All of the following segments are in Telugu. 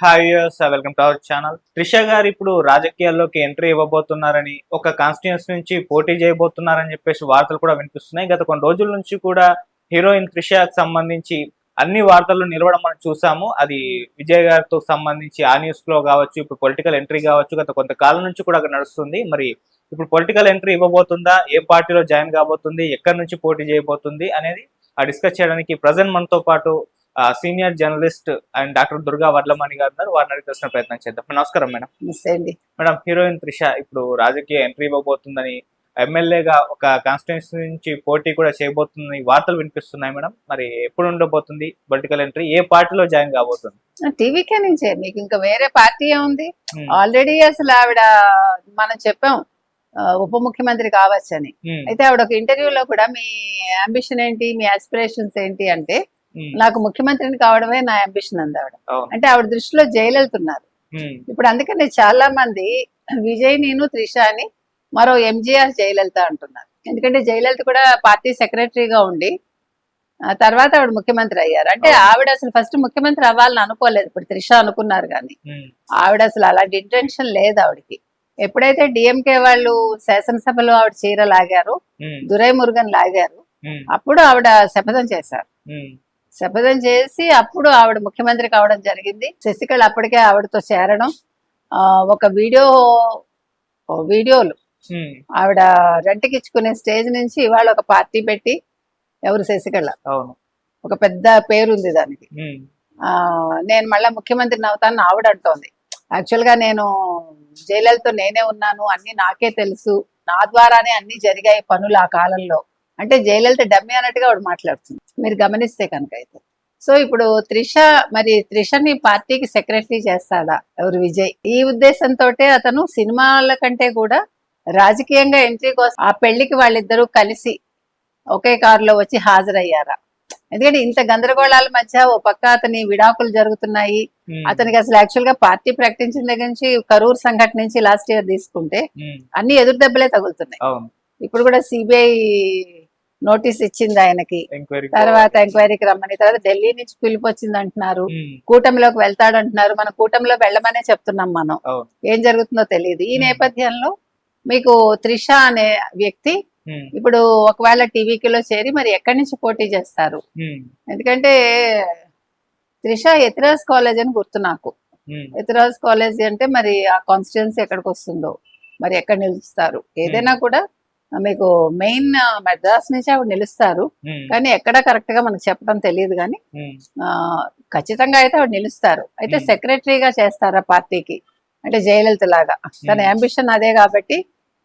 Hi viewers, welcome to our channel. Trisha గారు ఇప్పుడు రాజకీయాల్లోకి ఎంట్రీ ఇవ్వబోతున్నారని, ఒక కాన్స్టిట్యూన్సీ నుంచి పోటీ చేయబోతున్నారని చెప్పేసి వార్తలు కూడా వినిపిస్తున్నాయి. గత కొన్ని రోజుల నుంచి కూడా హీరోయిన్ త్రిషకు సంబంధించి అన్ని వార్తలు నిలవడం మనం చూసాము. అది విజయ్ గారితో సంబంధించి ఆ న్యూస్ లో కావచ్చు, ఇప్పుడు పొలిటికల్ ఎంట్రీ కావచ్చు, గత కొంతకాలం నుంచి కూడా అక్కడ నడుస్తుంది. మరి ఇప్పుడు పొలిటికల్ ఎంట్రీ ఇవ్వబోతుందా, ఏ పార్టీలో జాయిన్ కాబోతుంది, ఎక్కడి నుంచి పోటీ చేయబోతుంది అనేది డిస్కస్ చేయడానికి ప్రజెంట్ మనతో పాటు senior journalist and doctor Durga Vadlamani గారు ఉన్నారు. వారిని అడిగి తెలిసిన ప్రయత్నం చేద్దాం. నమస్కారం మేడం. మేడం, హీరోయిన్ త్రిష ఇప్పుడు రాజకీయ ఎంట్రీ ఇవ్వబోతుందని, ఎమ్మెల్యేగా ఒక కాన్స్టిట్యూన్సీ నుంచి పోటీ కూడా చేయబోతుందని వార్తలు వినిపిస్తున్నాయి మేడం. మరి ఎప్పుడు ఉండబోతుంది పొలిటికల్ ఎంట్రీ, ఏ పార్టీలో జాయిన్ కాబోతుంది? టీవీకే నుంచే, మీకు ఇంకా వేరే పార్టీ ఏముంది? ఆల్రెడీ అసలు ఆవిడ మనం చెప్పాం ఉప ముఖ్యమంత్రి కావచ్చని. అయితే ఆవిడ ఒక ఇంటర్వ్యూలో కూడా మీ అంబిషన్ ఏంటి, మీ ఆస్పిరేషన్స్ ఏంటి అంటే, నాకు ముఖ్యమంత్రిని కావడమే నా అంబిషన్ అంది ఆవిడ. అంటే ఆవిడ దృష్టిలో జైలెళ్తున్నారు ఇప్పుడు. అందుకని చాలా మంది విజయ్, నేను, త్రిష అని మరో ఎంజీఆర్ జయలలిత అంటున్నారు. ఎందుకంటే జయలలిత కూడా పార్టీ సెక్రటరీగా ఉండి తర్వాత ఆవిడ ముఖ్యమంత్రి అయ్యారు. అంటే ఆవిడ అసలు ఫస్ట్ ముఖ్యమంత్రి అవ్వాలని అనుకోలేదు. ఇప్పుడు త్రిష అనుకున్నారు కానీ ఆవిడ అసలు అలాంటి ఇంటెన్షన్ లేదు ఆవిడకి. ఎప్పుడైతే డిఎంకే వాళ్ళు శాసనసభలో ఆవిడ చీర లాగారు, దురై మురుగన్ లాగారు, అప్పుడు ఆవిడ శపథం చేశారు. శపథం చేసి అప్పుడు ఆవిడ ముఖ్యమంత్రి కావడం జరిగింది. శశికళ అప్పటికే ఆవిడతో చేరడం, ఒక వీడియోలు ఆవిడ రెంటకిచ్చుకునే స్టేజ్ నుంచి ఇవాళ ఒక పార్టీ పెట్టి, ఎవరు శశికళ, ఒక పెద్ద పేరుంది దానికి. నేను మళ్ళా ముఖ్యమంత్రిని అవుతానని ఆవిడ అంటోంది. యాక్చువల్ గా నేను జయలలితో నేనే ఉన్నాను, అన్ని నాకే తెలుసు, నా ద్వారానే అన్ని జరిగాయి పనులు ఆ కాలంలో అంటే జయలలిత డమ్మి అన్నట్టుగా ఆవిడ మాట్లాడుతుంది, మీరు గమనిస్తే కనుక. అయితే సో ఇప్పుడు త్రిషని పార్టీకి సెక్రటరీ చేస్తాడా ఎవరు? విజయ్. ఈ ఉద్దేశంతో అతను సినిమాల కంటే కూడా రాజకీయంగా ఎంట్రీ కోసం ఆ పెళ్లికి వాళ్ళిద్దరూ కలిసి ఒకే కారులో వచ్చి హాజరయ్యారా? ఎందుకంటే ఇంత గందరగోళాల మధ్య ఓ పక్క అతని విడాకులు జరుగుతున్నాయి. అతనికి అసలు యాక్చువల్ గా పార్టీ ప్రకటించిన దగ్గర నుంచి కరూర్ సంఘటన నుంచి లాస్ట్ ఇయర్ తీసుకుంటే అన్ని ఎదురు దెబ్బలే తగులుతున్నాయి. ఇప్పుడు కూడా సిబిఐ నోటీస్ ఇచ్చింది ఆయనకి, తర్వాత ఎంక్వైరీకి రమ్మని, తర్వాత ఢిల్లీ నుంచి పిలుపు వచ్చింది అంటున్నారు, కూటమిలోకి వెళ్తాడు అంటున్నారు. మన కూటమిలో వెళ్ళమనే చెప్తున్నాం మనం, ఏం జరుగుతుందో తెలియదు. ఈ నేపథ్యంలో మీకు త్రిష అనే వ్యక్తి ఇప్పుడు ఒకవేళ టీవీలో చేరి మరి ఎక్కడి నుంచి పోటీ చేస్తారు? ఎందుకంటే త్రిష ఎతిరాజ్ కాలేజ్ అని గుర్తు నాకు. ఎతిరాజ్ కాలేజ్ అంటే మరి ఆ కాన్స్టిట్యున్సీ ఎక్కడికి వస్తుందో, మరి ఎక్కడ నిలుస్తారు? ఏదైనా కూడా మీకు మెయిన్ మద్రాస్ నుంచి ఆవిడ నిలుస్తారు, కానీ ఎక్కడ కరెక్ట్ గా మనకు చెప్పడం తెలియదు. కానీ ఖచ్చితంగా అయితే ఆవిడ నిలుస్తారు. అయితే సెక్రటరీగా చేస్తారా పార్టీకి అంటే జయలలిత లాగా? తన అంబిషన్ అదే కాబట్టి,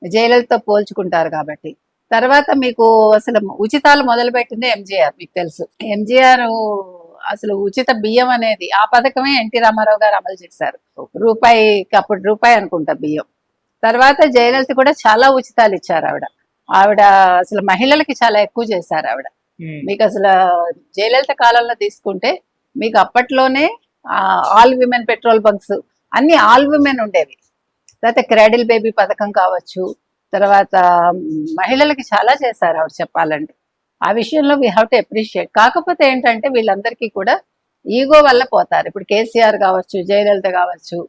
జయలలితతో పోల్చుకుంటారు కాబట్టి. తర్వాత మీకు అసలు ఉచితాలు మొదలుపెట్టింది ఎంజీఆర్, మీకు తెలుసు. ఎంజీఆర్ అసలు ఉచిత బియ్యం అనేది ఆ పథకమే ఎన్టీ రామారావు గారు అమలు చేశారు. రూపాయికి, అప్పుడు రూపాయి అనుకుంటా బియ్యం. తర్వాత జయలలిత కూడా చాలా ఉచితాలు ఇచ్చారు ఆవిడ అసలు మహిళలకి చాలా ఎక్కువ చేశారు ఆవిడ. మీకు అసలు జయలలిత కాలంలో తీసుకుంటే మీకు అప్పట్లోనే ఆల్ విమెన్ పెట్రోల్ బంక్స్ అన్ని ఆల్ విమెన్ ఉండేవి. తర్వాత క్రాడిల్ బేబీ పథకం కావచ్చు, తర్వాత మహిళలకి చాలా చేశారు ఆవిడ చెప్పాలంటే. ఆ విషయంలో వీ హ్యావ్ టు అప్రిషియేట్. కాకపోతే ఏంటంటే వీళ్ళందరికీ కూడా ఈగో వల్ల పోతారు. ఇప్పుడు కేసీఆర్ కావచ్చు, జయలలిత కావచ్చు,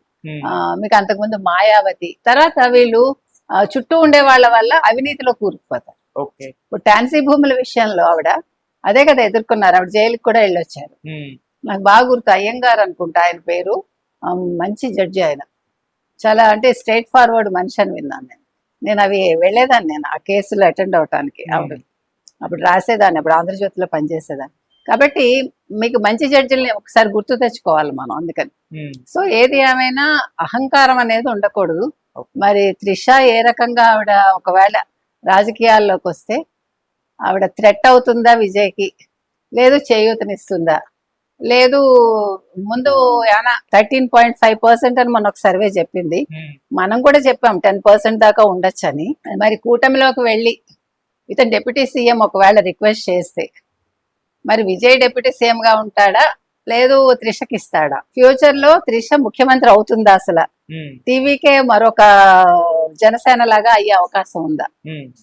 మీకు అంతకుముందు మాయావతి, తర్వాత వీళ్ళు చుట్టూ ఉండే వాళ్ళ వల్ల అవినీతిలో కూరుకుపోతారు. ఇప్పుడు టాన్సీ భూముల విషయంలో ఆవిడ అదే కదా ఎదుర్కొన్నారు. ఆవిడ జైలుకి కూడా వెళ్ళొచ్చారు. నాకు బాగా గుర్తు, అయ్యంగారు అనుకుంటా ఆయన పేరు, మంచి జడ్జి ఆయన, చాలా అంటే స్ట్రైట్ ఫార్వర్డ్ మనిషి అని విన్నాను నేను అవి వెళ్ళేదాన్ని, నేను ఆ కేసులో అటెండ్ అవటానికి. అప్పుడు రాసేదాన్ని, అప్పుడు ఆంధ్రజ్యోతిలో పనిచేసేదాన్ని. కాబట్టి మీకు మంచి జడ్జిల్ని ఒకసారి గుర్తు తెచ్చుకోవాలి మనం. అందుకని సో ఏది ఏమైనా అహంకారం అనేది ఉండకూడదు. మరి త్రిష ఏ రకంగా ఆవిడ ఒకవేళ రాజకీయాల్లోకి వస్తే ఆవిడ థ్రెట్ అవుతుందా విజయ్కి, లేదు చేయూతనిస్తుందా, లేదు ముందు ఏమైనా 13.5% అని మొన్న ఒక సర్వే చెప్పింది. మనం కూడా చెప్పాం 10% దాకా ఉండొచ్చని. మరి కూటమిలోకి వెళ్ళి ఇతను డిప్యూటీ సీఎం ఒకవేళ రిక్వెస్ట్ చేస్తే మరి విజయ్ డిప్యూటీ సీఎం గా ఉంటాడా, లేదు త్రిషకి ఇస్తాడా? ఫ్యూచర్ లో త్రిష ముఖ్యమంత్రి అవుతుందా? అసలు టీవీకే మరొక జనసేన లాగా అయ్యే అవకాశం ఉందా?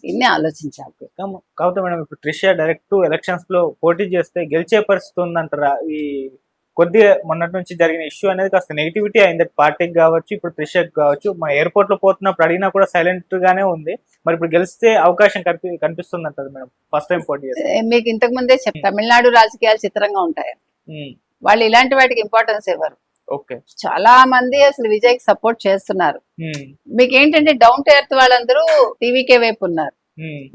ఇన్ని ఆలోచించాలి. కాబట్టి మేడం, ఇప్పుడు త్రిష డైరెక్ట్ ఎలక్షన్స్ లో పోటీ చేస్తే గెలిచే పరిస్థితి ఉందంటారా ఈ కొద్దిగా మొన్నటి నుంచి జరిగిన ఇష్యూ అనేది కాస్త నెగిటివిటీ అయింది పార్టీకి కావచ్చు, ఇప్పుడు త్రిషకి కావచ్చు. మన ఎయిర్పోర్ట్ లో పోతున్నప్పుడు అడిగినా కూడా సైలెంట్ గానే ఉంది. మరి ఇప్పుడు గెలిస్తే అవకాశం కనిపిస్తుంది అంటారు మేడం, ఫస్ట్ టైం పోటీ చేస్తే. మీకు ఇంతకు ముందే తమిళనాడు రాజకీయాలు చిత్రంగా ఉంటాయి. వాళ్ళు ఇలాంటి వాటికి ఇంపార్టెన్స్ ఇవ్వరు. ఓకే, చాలా మంది అసలు విజయ్కి సపోర్ట్ చేస్తున్నారు. మీకు ఏంటంటే డౌన్ టు ఎర్త్ వాళ్ళందరూ టీవీకే వైపు ఉన్నారు.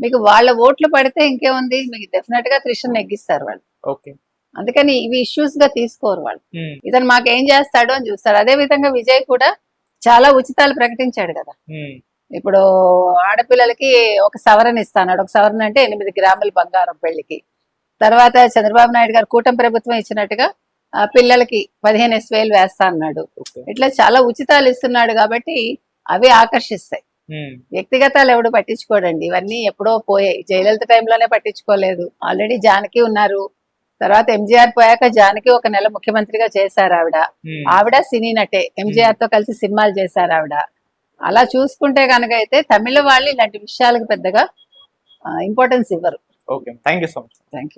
మీకు వాళ్ళ ఓట్లు పడితే ఇంకేముంది, మీకు డెఫినెట్ గా త్రిషను నెగ్గిస్తారు వాళ్ళు. ఓకే, అందుకని ఇవి ఇష్యూస్ గా తీసుకోరు వాళ్ళు. ఇతను మాకేం చేస్తాడు అని చూస్తారు. అదే విధంగా విజయ్ కూడా చాలా ఉచితాలు ప్రకటించాడు కదా. ఇప్పుడు ఆడపిల్లలకి ఒక సవరణ ఇస్తాడు. ఒక సవరణ అంటే 8 గ్రాముల బంగారం పెళ్లికి. తర్వాత చంద్రబాబు నాయుడు గారు కూటమి ప్రభుత్వం ఇచ్చినట్టుగా పిల్లలకి 15,000 వేస్తా అన్నాడు. ఇట్లా చాలా ఉచితాలు ఇస్తున్నాడు కాబట్టి అవి ఆకర్షిస్తాయి. వ్యక్తిగతాలు ఎవడు పట్టించుకోడండి, ఇవన్నీ ఎప్పుడో పోయాయి. జయలలిత టైంలోనే పట్టించుకోలేదు. ఆల్రెడీ జానకి ఉన్నారు. తర్వాత ఎంజీఆర్ పోయాక జానకి ఒక నెల ముఖ్యమంత్రిగా చేశారు ఆవిడ సినీ నటే. ఎంజీఆర్ తో కలిసి సినిమాలు చేశారు ఆవిడ. అలా చూసుకుంటే కనుక అయితే తమిళ వాళ్ళు ఇలాంటి విషయాలకు పెద్దగా ఇంపార్టెన్స్ ఇవ్వరు. Okay, thank you so much. Thank you.